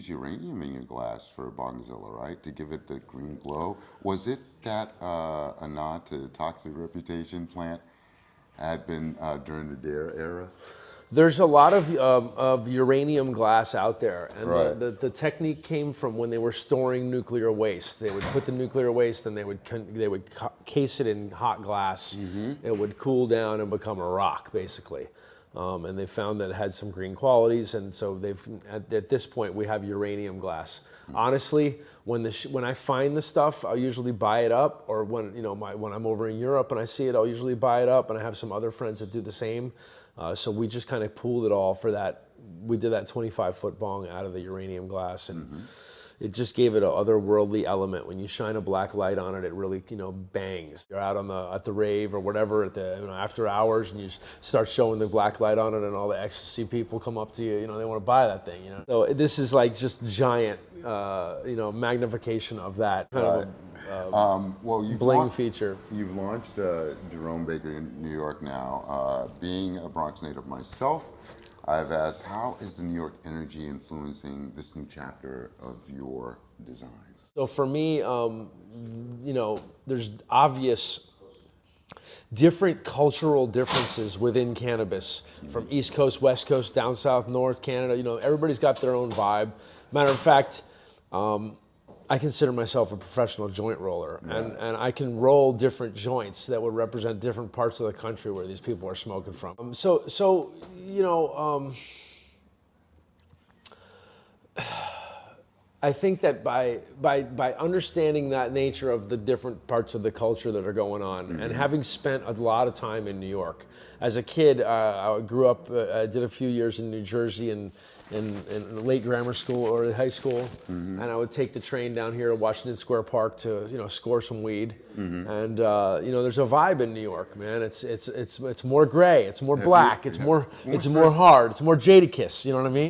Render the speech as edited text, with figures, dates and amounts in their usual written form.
use uranium in your glass for Bongzilla, right? To give it the green glow. Was it that a nod to the toxic reputation plant had been during the Dare era? There's a lot of uranium glass out there, and Right. the technique came from when they were storing nuclear waste. They would put the nuclear waste and they would case it in hot glass. It would cool down and become a rock, basically. And they found that it had some green qualities, and so at this point we have uranium glass. Honestly, when I find the stuff, I'll usually buy it up, or when when I'm over in Europe and I see it, I'll usually buy it up, and I have some other friends that do the same. So we just kind of pooled it all for that. We did that 25-foot bong out of the uranium glass, and it just gave it an otherworldly element. When you shine a black light on it, it really bangs. You're out at the rave or whatever at the after hours, and you start showing the black light on it, and all the ecstasy people come up to you. They want to buy that thing. So this is like just giant, magnification of that kind of well, bling feature. You've launched Jerome Bakery in New York now. Being a Bronx native myself, I've asked, how is the New York energy influencing this new chapter of your design? So for me, there's obvious different cultural differences within cannabis, from East Coast, West Coast, down South, North, Canada. Everybody's got their own vibe. Matter of fact, I consider myself a professional joint roller, and I can roll different joints that would represent different parts of the country where these people are smoking from. I think that by understanding that nature of the different parts of the culture that are going on, and having spent a lot of time in New York. As a kid, I grew up, I did a few years in New Jersey in late grammar school or high school, and I would take the train down here to Washington Square Park to score some weed. And there's a vibe in New York, man. It's more gray, it's more black, it's more hard, it's more Jadakiss. You know what I mean?